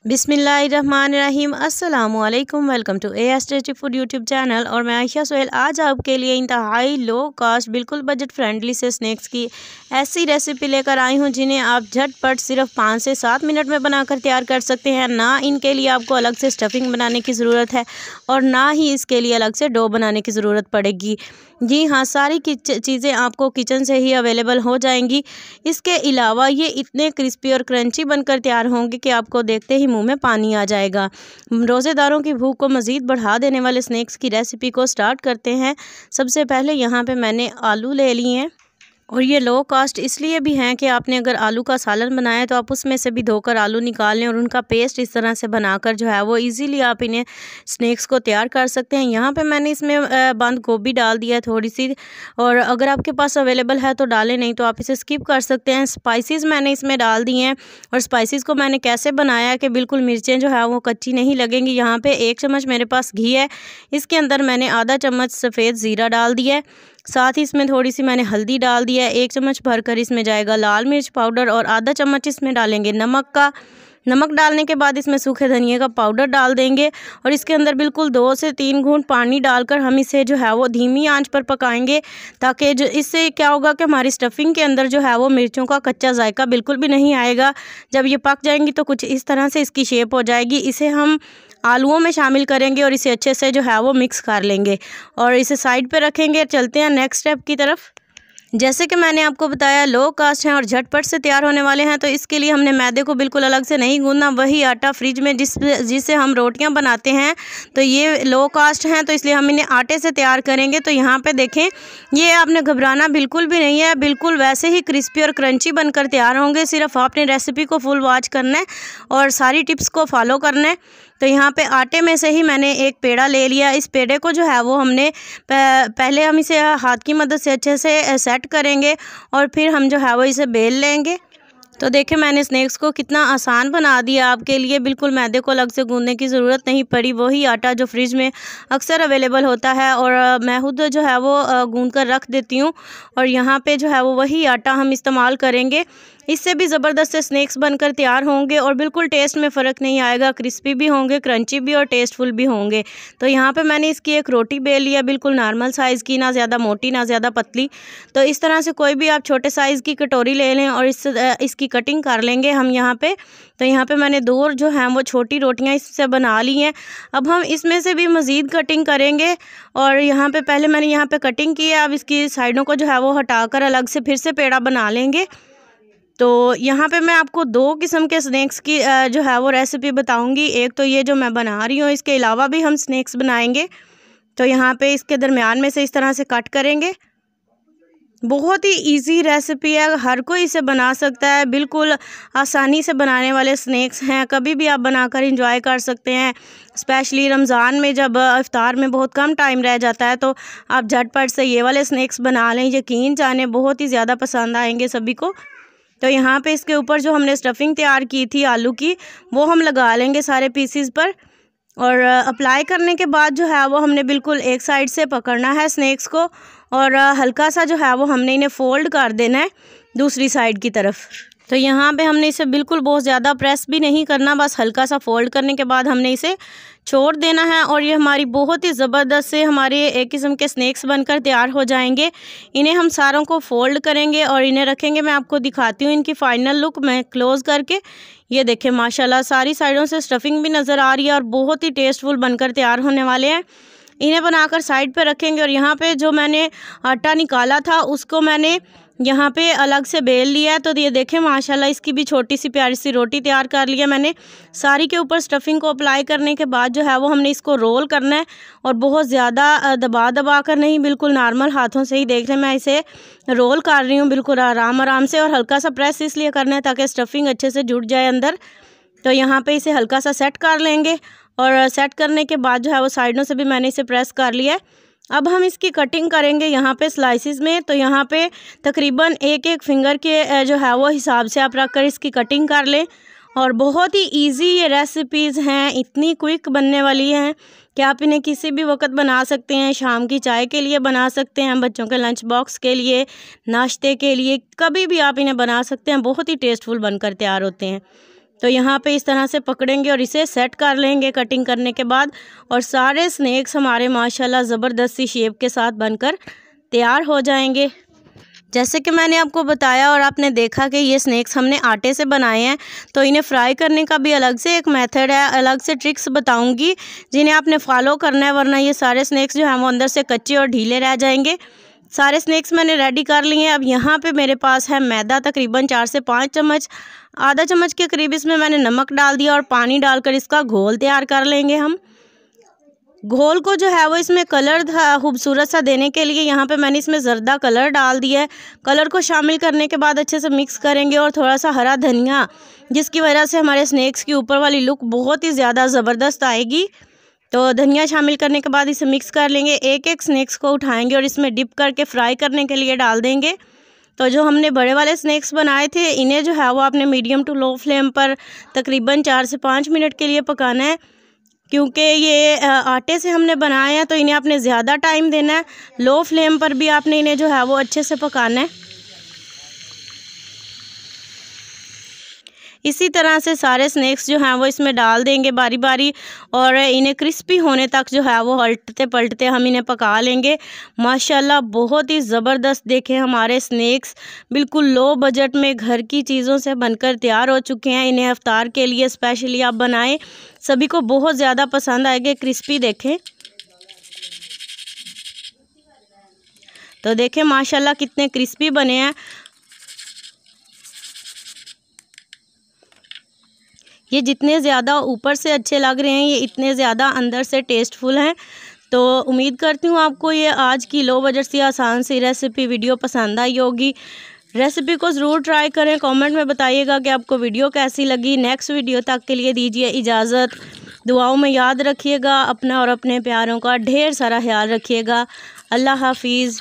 बिस्मिल्लाहिर्रहमानिर्रहीम अस्सलामुअलैकुम। Welcome to AS tasty food YouTube channel. और मैं आयशा सोहेल आज आपके लिए इंतहाई लो कास्ट बिल्कुल बजट फ्रेंडली से स्नैक्स की ऐसी रेसिपी लेकर आई हूँ जिन्हें आप झटपट सिर्फ 5 से 7 मिनट में बनाकर तैयार कर सकते हैं। ना इनके लिए आपको अलग से स्टफिंग बनाने की ज़रूरत है और ना ही इसके लिए अलग से डो बनाने की ज़रूरत पड़ेगी। जी हाँ, सारी चीज़ें आपको किचन से ही अवेलेबल हो जाएंगी। इसके अलावा ये इतने क्रिस्पी और क्रंची बनकर तैयार होंगे कि आपको देखते ही मुंह में पानी आ जाएगा। रोज़ेदारों की भूख को मज़ीद बढ़ा देने वाले स्नैक्स की रेसिपी को स्टार्ट करते हैं। सबसे पहले यहाँ पे मैंने आलू ले लिए हैं और ये लो कास्ट इसलिए भी हैं कि आपने अगर आलू का सालन बनाया है तो आप उसमें से भी धोकर आलू निकाल लें और उनका पेस्ट इस तरह से बनाकर जो है वो इजीली आप इन्हें स्नैक्स को तैयार कर सकते हैं। यहाँ पे मैंने इसमें बंद गोभी डाल दिया है थोड़ी सी, और अगर आपके पास अवेलेबल है तो डालें, नहीं तो आप इसे स्किप कर सकते हैं। स्पाइसेस मैंने इसमें डाल दिए हैं और स्पाइसेस को मैंने कैसे बनाया है कि बिल्कुल मिर्चें जो है वो कच्ची नहीं लगेंगी। यहाँ पर 1 चम्मच मेरे पास घी है, इसके अंदर मैंने आधा चम्मच सफ़ेद ज़ीरा डाल दिया है, साथ ही इसमें थोड़ी सी मैंने हल्दी डाल दिया है। 1 चम्मच भरकर इसमें जाएगा लाल मिर्च पाउडर और आधा चम्मच इसमें डालेंगे नमक डालने के बाद इसमें सूखे धनिए का पाउडर डाल देंगे और इसके अंदर बिल्कुल 2 से 3 घूंट पानी डालकर हम इसे जो है वो धीमी आंच पर पकाएंगे, ताकि जो इससे क्या होगा कि हमारी स्टफिंग के अंदर जो है वो मिर्चों का कच्चा जायका बिल्कुल भी नहीं आएगा। जब ये पक जाएंगी तो कुछ इस तरह से इसकी शेप हो जाएगी। इसे हम आलूओं में शामिल करेंगे और इसे अच्छे से जो है वो मिक्स कर लेंगे और इसे साइड पे रखेंगे। चलते हैं नेक्स्ट स्टेप की तरफ। जैसे कि मैंने आपको बताया लो कास्ट हैं और झटपट से तैयार होने वाले हैं, तो इसके लिए हमने मैदे को बिल्कुल अलग से नहीं गूंदना। वही आटा फ्रिज में जिससे हम रोटियां बनाते हैं, तो ये लो कास्ट हैं तो इसलिए हम इन्हें आटे से तैयार करेंगे। तो यहाँ पे देखें, ये आपने घबराना बिल्कुल भी नहीं है, बिल्कुल वैसे ही क्रिस्पी और क्रंची बनकर तैयार होंगे। सिर्फ आपने रेसिपी को फुल वॉच करना है और सारी टिप्स को फॉलो करना है। तो यहाँ पे आटे में से ही मैंने एक पेड़ा ले लिया। इस पेड़े को जो है वो हमने पहले हम इसे हाथ की मदद से अच्छे से सेट करेंगे और फिर हम जो है वो इसे बेल लेंगे। तो देखिए, मैंने स्नैक्स को कितना आसान बना दिया आपके लिए। बिल्कुल मैदे को अलग से गूंदने की ज़रूरत नहीं पड़ी। वही आटा जो फ्रिज में अक्सर अवेलेबल होता है और मैं खुद जो है वो गूंद कर रख देती हूँ, और यहाँ पे जो है वो वही आटा हम इस्तेमाल करेंगे। इससे भी ज़बरदस्त से स्नैक्स बनकर तैयार होंगे और बिल्कुल टेस्ट में फ़र्क नहीं आएगा। क्रिस्पी भी होंगे, क्रंची भी और टेस्टफुल भी होंगे। तो यहाँ पे मैंने इसकी एक रोटी बेल लिया, बिल्कुल नॉर्मल साइज़ की, ना ज़्यादा मोटी ना ज़्यादा पतली। तो इस तरह से कोई भी आप छोटे साइज़ की कटोरी ले लें और इसकी कटिंग कर लेंगे हम यहाँ पे। तो यहाँ पे मैंने 2 जो हैं वो छोटी रोटियाँ इससे बना ली हैं। अब हम इसमें से भी मज़ीद कटिंग करेंगे और यहाँ पे पहले मैंने यहाँ पे कटिंग की है। अब इसकी साइडों को जो है वो हटाकर अलग से फिर से पेड़ा बना लेंगे। तो यहाँ पे मैं आपको 2 किस्म के स्नैक्स की जो है वो रेसिपी बताऊंगी। एक तो ये जो मैं बना रही हूँ, इसके अलावा भी हम स्नैक्स बनाएंगे। तो यहाँ पे इसके दरमियान में से इस तरह से कट करेंगे। बहुत ही इजी रेसिपी है, हर कोई इसे बना सकता है। बिल्कुल आसानी से बनाने वाले स्नैक्स हैं, कभी भी आप बनाकर इंजॉय कर सकते हैं। स्पेशली रमज़ान में जब इफ्तार में बहुत कम टाइम रह जाता है तो आप झटपट से ये वाले स्नैक्स बना लें। यकीन जाने बहुत ही ज़्यादा पसंद आएंगे सभी को। तो यहाँ पे इसके ऊपर जो हमने स्टफिंग तैयार की थी आलू की, वो हम लगा लेंगे सारे पीसीज पर, और अप्लाई करने के बाद जो है वो हमने बिल्कुल एक साइड से पकड़ना है स्नैक्स को और हल्का सा जो है वो हमने इन्हें फ़ोल्ड कर देना है दूसरी साइड की तरफ। तो यहाँ पे हमने इसे बिल्कुल बहुत ज़्यादा प्रेस भी नहीं करना, बस हल्का सा फोल्ड करने के बाद हमने इसे छोड़ देना है और ये हमारी बहुत ही ज़बरदस्त से हमारे एक किस्म के स्नैक्स बनकर तैयार हो जाएंगे। इन्हें हम सारों को फोल्ड करेंगे और इन्हें रखेंगे। मैं आपको दिखाती हूँ इनकी फ़ाइनल लुक मैं क्लोज़ करके। ये देखें, माशाल्लाह सारी साइडों से स्टफिंग भी नज़र आ रही है और बहुत ही टेस्टफुल बनकर तैयार होने वाले हैं। इन्हें बनाकर साइड पे रखेंगे और यहाँ पे जो मैंने आटा निकाला था उसको मैंने यहाँ पे अलग से बेल लिया है। तो ये देखें, माशाल्लाह इसकी भी छोटी सी प्यारी सी रोटी तैयार कर लिया मैंने। सारी के ऊपर स्टफिंग को अप्लाई करने के बाद जो है वो हमने इसको रोल करना है और बहुत ज़्यादा दबा कर नहीं, बिल्कुल नॉर्मल हाथों से ही। देख लें, मैं इसे रोल कर रही हूँ बिल्कुल आराम से, और हल्का सा प्रेस इसलिए करना है ताकि स्टफिंग अच्छे से जुड़ जाए अंदर। तो यहाँ पे इसे हल्का सा सेट कर लेंगे और सेट करने के बाद जो है वो साइडों से भी मैंने इसे प्रेस कर लिया है। अब हम इसकी कटिंग करेंगे यहाँ पे स्लाइसिस में। तो यहाँ पे तकरीबन एक फिंगर के जो है वो हिसाब से आप रख कर इसकी कटिंग कर लें। और बहुत ही इजी ये रेसिपीज़ हैं, इतनी क्विक बनने वाली हैं कि आप इन्हें किसी भी वक्त बना सकते हैं। शाम की चाय के लिए बना सकते हैं, बच्चों के लंच बॉक्स के लिए, नाश्ते के लिए, कभी भी आप इन्हें बना सकते हैं। बहुत ही टेस्टफुल बनकर तैयार होते हैं। तो यहाँ पे इस तरह से पकड़ेंगे और इसे सेट कर लेंगे कटिंग करने के बाद। और सारे स्नैक्स हमारे माशाल्लाह ज़बरदस्ती शेप के साथ बनकर तैयार हो जाएंगे। जैसे कि मैंने आपको बताया और आपने देखा कि ये स्नैक्स हमने आटे से बनाए हैं, तो इन्हें फ्राई करने का भी अलग से एक मेथड है, अलग से ट्रिक्स बताऊंगी जिन्हें आपने फॉलो करना है, वरना ये सारे स्नैक्स जो हैं वो अंदर से कच्चे और ढीले रह जाएंगे। सारे स्नैक्स मैंने रेडी कर लिए हैं। अब यहाँ पे मेरे पास है मैदा, तकरीबन 4 से 5 चम्मच, आधा चम्मच के करीब इसमें मैंने नमक डाल दिया और पानी डालकर इसका घोल तैयार कर लेंगे हम। घोल को जो है वो इसमें कलर खूबसूरत सा देने के लिए यहाँ पे मैंने इसमें ज़र्दा कलर डाल दिया है। कलर को शामिल करने के बाद अच्छे से मिक्स करेंगे और थोड़ा सा हरा धनिया, जिसकी वजह से हमारे स्नैक्स की ऊपर वाली लुक बहुत ही ज़्यादा ज़बरदस्त आएगी। तो धनिया शामिल करने के बाद इसे मिक्स कर लेंगे। एक एक स्नैक्स को उठाएंगे और इसमें डिप करके फ्राई करने के लिए डाल देंगे। तो जो हमने बड़े वाले स्नैक्स बनाए थे, इन्हें जो है वो आपने मीडियम टू लो फ्लेम पर तकरीबन 4 से 5 मिनट के लिए पकाना है, क्योंकि ये आटे से हमने बनाए हैं तो इन्हें आपने ज़्यादा टाइम देना है। लो फ्लेम पर भी आपने इन्हें जो है वो अच्छे से पकाना है। इसी तरह से सारे स्नैक्स जो हैं वो इसमें डाल देंगे बारी बारी और इन्हें क्रिस्पी होने तक जो है वो हल्टते पलटते हम इन्हें पका लेंगे। माशाल्लाह बहुत ही ज़बरदस्त देखें हमारे स्नैक्स बिल्कुल लो बजट में घर की चीज़ों से बनकर तैयार हो चुके हैं। इन्हें इफ्तार के लिए स्पेशली आप बनाएं, सभी को बहुत ज़्यादा पसंद आएंगे। क्रिस्पी देखें, तो देखें माशाल्लाह कितने क्रिस्पी बने हैं। ये जितने ज़्यादा ऊपर से अच्छे लग रहे हैं, ये इतने ज़्यादा अंदर से टेस्टफुल हैं। तो उम्मीद करती हूँ आपको ये आज की लो बजट सी आसान सी रेसिपी वीडियो पसंद आई होगी। रेसिपी को ज़रूर ट्राई करें, कमेंट में बताइएगा कि आपको वीडियो कैसी लगी। नेक्स्ट वीडियो तक के लिए दीजिए इजाज़त। दुआओं में याद रखिएगा अपना और अपने प्यारों का ढेर सारा ख्याल रखिएगा। अल्लाह हाफिज़।